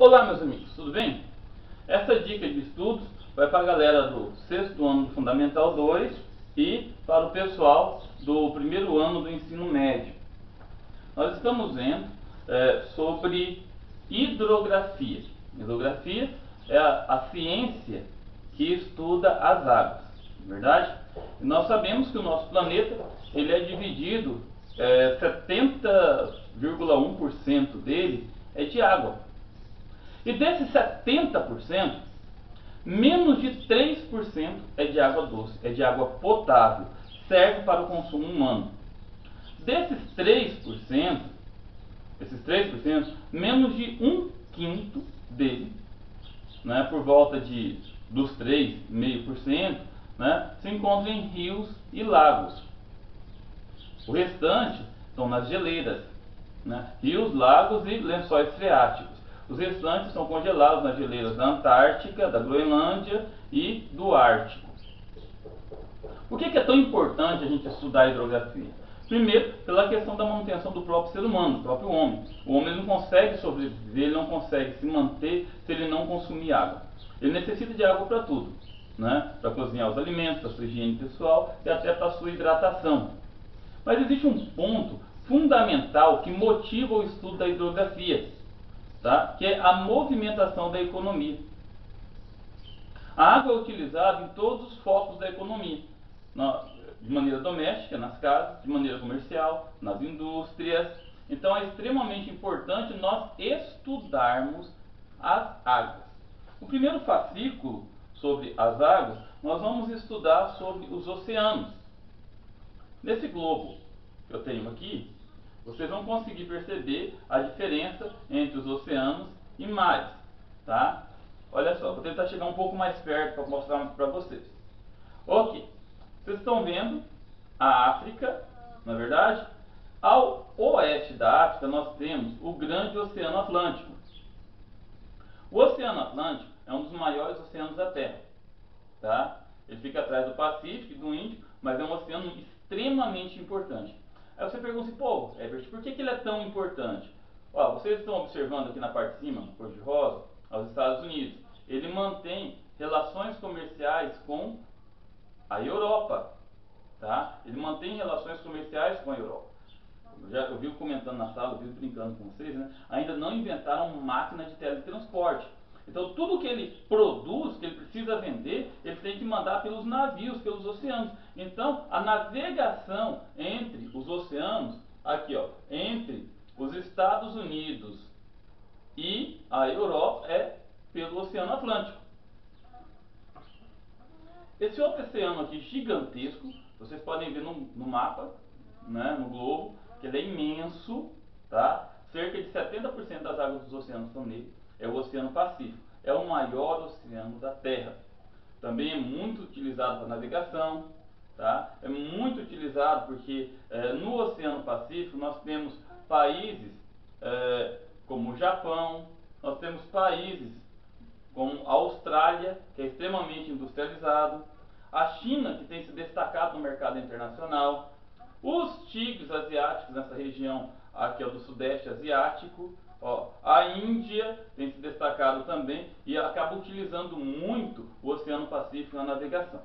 Olá, meus amigos, tudo bem? Essa dica de estudos vai para a galera do sexto ano do Fundamental 2 e para o pessoal do primeiro ano do ensino médio. Nós estamos vendo sobre hidrografia. Hidrografia é a ciência que estuda as águas, não é verdade? E nós sabemos que o nosso planeta ele é dividido, 70,1% dele é de água. E desses 70%, menos de 3% é de água doce, é de água potável, serve para o consumo humano. Desses 3%, menos de 1/5 dele, né, por volta dos 3,5%, né, se encontra em rios e lagos. O restante estão nas geleiras, né, rios, lagos e lençóis freáticos. Os restantes são congelados nas geleiras da Antártica, da Groenlândia e do Ártico. Por que é tão importante a gente estudar a hidrografia? Primeiro, pela questão da manutenção do próprio ser humano, do próprio homem. O homem não consegue sobreviver, ele não consegue se manter se ele não consumir água. Ele necessita de água para tudo, né? Para cozinhar os alimentos, para sua higiene pessoal e até para sua hidratação. Mas existe um ponto fundamental que motiva o estudo da hidrografia, tá? Que é a movimentação da economia. A água é utilizada em todos os focos da economia, de maneira doméstica, nas casas, de maneira comercial, nas indústrias. Então é extremamente importante nós estudarmos as águas. O primeiro fascículo sobre as águas, nós vamos estudar sobre os oceanos. Nesse globo que eu tenho aqui, vocês vão conseguir perceber a diferença entre os oceanos e mares, tá? Olha só, vou tentar chegar um pouco mais perto para mostrar para vocês. Ok, vocês estão vendo a África, na verdade? Ao oeste da África nós temos o grande Oceano Atlântico. O Oceano Atlântico é um dos maiores oceanos da Terra, tá? Ele fica atrás do Pacífico e do Índico, mas é um oceano extremamente importante. Aí você pergunta assim, pô, Herbert, por que ele é tão importante? Ó, vocês estão observando aqui na parte de cima, cor de rosa, aos Estados Unidos. Ele mantém relações comerciais com a Europa, tá? Ele mantém relações comerciais com a Europa. Eu vi comentando na sala, eu vi brincando com vocês, né? Ainda não inventaram máquina de teletransporte. Então tudo que ele produz, que ele precisa vender, ele tem que mandar pelos navios, pelos oceanos. Então a navegação entre os oceanos, aqui ó, entre os Estados Unidos e a Europa é pelo Oceano Atlântico. Esse outro oceano aqui gigantesco, vocês podem ver no mapa, né, no globo, que ele é imenso, tá? Cerca de 70% das águas dos oceanos estão nele. É o Oceano Pacífico. É o maior oceano da Terra. Também é muito utilizado para navegação, tá? É muito utilizado porque no Oceano Pacífico nós temos países como o Japão, nós temos países como a Austrália, que é extremamente industrializado, a China, que tem se destacado no mercado internacional, os tigres asiáticos nessa região aqui do Sudeste Asiático, ó, a Índia tem se destacado também e acaba utilizando muito o Oceano Pacífico na navegação.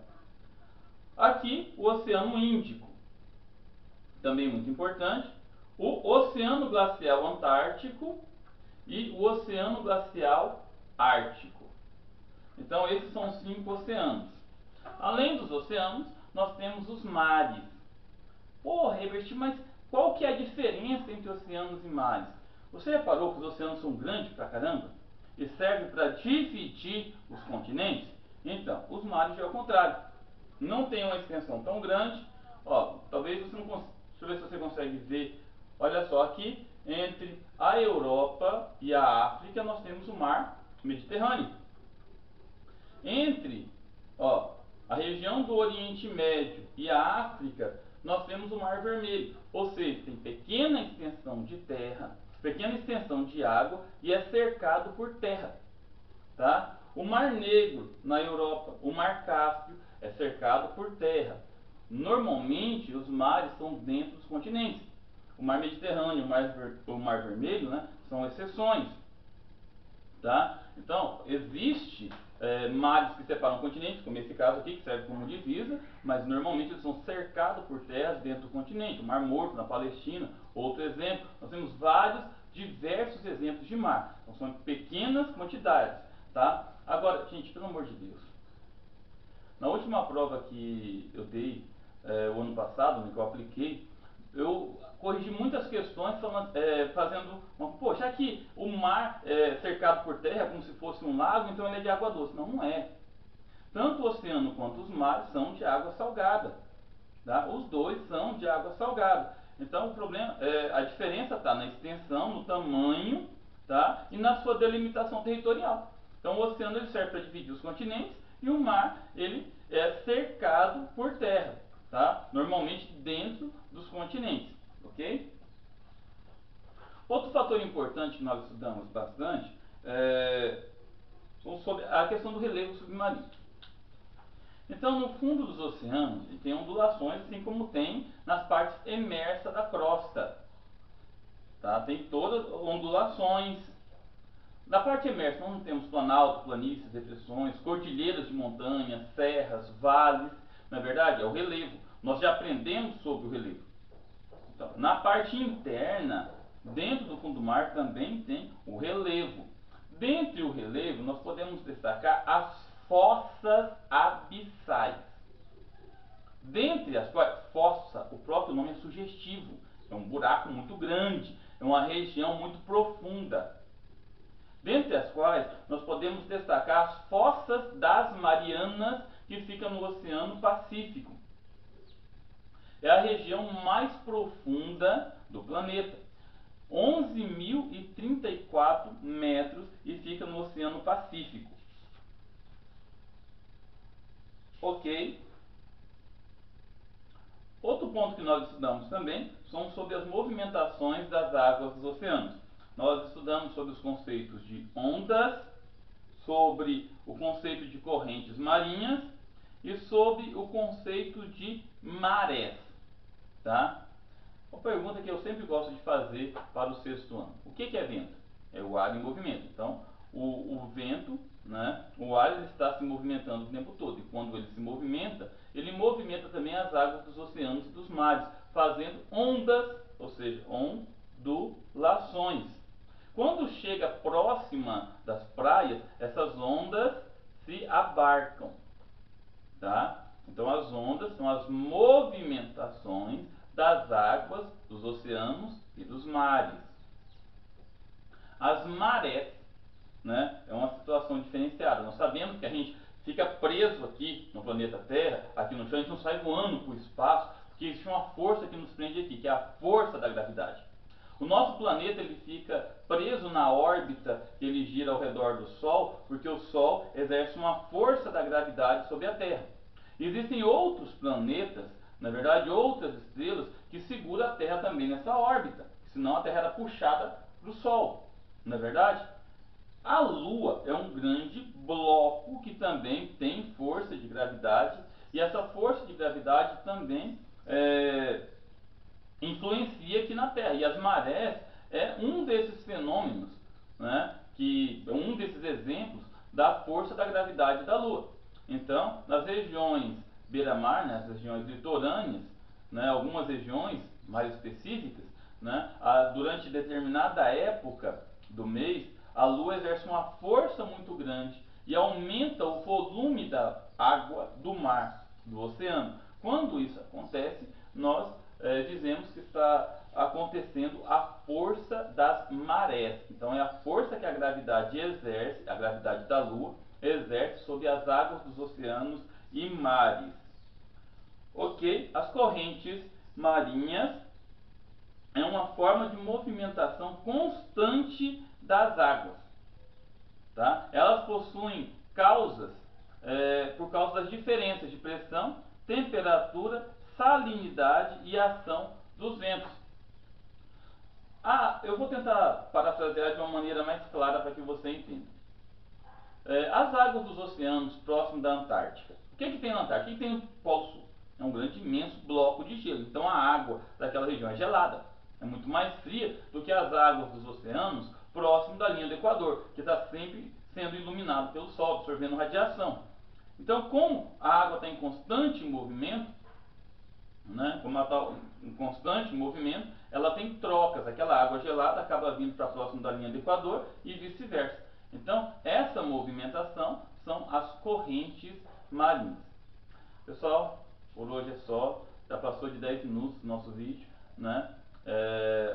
Aqui o Oceano Índico, também muito importante, o Oceano Glacial Antártico e o Oceano Glacial Ártico. Então esses são os 5 oceanos. Além dos oceanos, nós temos os mares. Pô, Herbert, mas qual que é a diferença entre oceanos e mares? Você reparou que os oceanos são grandes pra caramba? E servem para dividir os continentes? Então, os mares é o contrário. Não tem uma extensão tão grande. Ó, talvez você não consiga. Deixa eu ver se você consegue ver. Olha só, aqui entre a Europa e a África nós temos o mar Mediterrâneo. Entre a região do Oriente Médio e a África, nós temos o Mar Vermelho, ou seja, tem pequena extensão de terra, pequena extensão de água e é cercado por terra, tá? O Mar Negro na Europa, o Mar Cáspio é cercado por terra. Normalmente os mares são dentro dos continentes. O Mar Mediterrâneo, o Mar Vermelho, né, são exceções. tá? Então, existe mares que separam continentes, como esse caso aqui, que serve como divisa, mas normalmente eles são cercados por terras dentro do continente. O Mar Morto, na Palestina, outro exemplo. Nós temos vários, diversos exemplos de mar. Então, são pequenas quantidades, tá? Agora, gente, pelo amor de Deus, na última prova que eu dei o ano passado, né, que eu apliquei, eu corrigi muitas questões fazendo pô, já que o mar é cercado por terra como se fosse um lago, então ele é de água doce. Não, não é. Tanto o oceano quanto os mares são de água salgada, tá? Os dois são de água salgada. Então o problema, a diferença está na extensão, no tamanho, tá? E na sua delimitação territorial. Então o oceano ele serve para dividir os continentes e o mar ele é cercado por terra, tá? Normalmente dentro dos continentes, ok? Outro fator importante que nós estudamos bastante é sobre a questão do relevo submarino. Então, no fundo dos oceanos tem ondulações, assim como tem nas partes emersas da crosta, tá? Tem todas ondulações. Na parte emersa, nós não temos planalto, planícies, depressões, cordilheiras de montanhas, serras, vales. Na verdade, é o relevo. Nós já aprendemos sobre o relevo. Então, na parte interna, dentro do fundo do mar, também tem o relevo. Dentre o relevo, nós podemos destacar as fossas abissais. Dentre as quais, fossa, o próprio nome é sugestivo. É um buraco muito grande, é uma região muito profunda. Dentre as quais nós podemos destacar as fossas das Marianas, que fica no Oceano Pacífico. É a região mais profunda do planeta. 11.034 metros e fica no Oceano Pacífico. Ok? Outro ponto que nós estudamos também são sobre as movimentações das águas dos oceanos. Nós estudamos sobre os conceitos de ondas, sobre o conceito de correntes marinhas e sobre o conceito de marés, tá? Uma pergunta que eu sempre gosto de fazer para o sexto ano: o que é vento? É o ar em movimento. Então, o vento, né, o ar ele está se movimentando o tempo todo, e quando ele se movimenta, ele movimenta também as águas dos oceanos e dos mares, fazendo ondas, ou seja, ondulações. Quando chega próxima das praias, essas ondas se abarcam, tá? Então as ondas são as movimentações das águas dos oceanos e dos mares. As marés, né, é uma situação diferenciada. Nós sabemos que a gente fica preso aqui no planeta Terra, aqui no chão, a gente não sai voando para o espaço, porque existe uma força que nos prende aqui, que é a força da gravidade. O nosso planeta ele fica preso na órbita que ele gira ao redor do Sol, porque o Sol exerce uma força da gravidade sobre a Terra. Existem outros planetas, na verdade outras estrelas, que seguram a Terra também nessa órbita, senão a Terra era puxada para o Sol, não é verdade? A Lua é um grande bloco que também tem força de gravidade, e essa força de gravidade também influencia aqui na Terra. E as marés é um desses fenômenos, né, que é um desses exemplos da força da gravidade da Lua. Então, nas regiões beira-mar, nas regiões litorâneas, né, algumas regiões mais específicas, né, durante determinada época do mês, a Lua exerce uma força muito grande e aumenta o volume da água do mar, do oceano. Quando isso acontece, nós dizemos que está acontecendo a força das marés. Então é a força que a gravidade exerce, a gravidade da Lua exerce sobre as águas dos oceanos e mares. Ok? As correntes marinhas é uma forma de movimentação constante das águas, tá? Elas possuem causas por causa das diferenças de pressão, temperatura, salinidade e ação dos ventos. Eu vou tentar parafrasear de uma maneira mais clara para que você entenda. As águas dos oceanos próximos da Antártica. O que tem na Antártica? O que tem no Polo Sul? É um grande, imenso bloco de gelo. Então a água daquela região é gelada. É muito mais fria do que as águas dos oceanos próximo da linha do Equador, que está sempre sendo iluminado pelo Sol, absorvendo radiação. Então, como a água está em constante movimento, né, como ela está em constante movimento, ela tem trocas. Aquela água gelada acaba vindo para próximo da linha do Equador e vice-versa. Então, essa movimentação são as correntes marinhas. Pessoal, por hoje é só. Já passou de 10 minutos o nosso vídeo, né?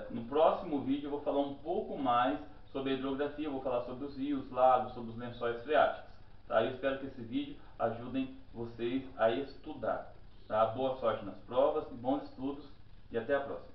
No próximo vídeo eu vou falar um pouco mais sobre a hidrografia, eu vou falar sobre os rios, lagos, sobre os lençóis freáticos. Tá? Eu espero que esse vídeo ajudem vocês a estudar. Tá? Boa sorte nas provas, bons estudos e até a próxima.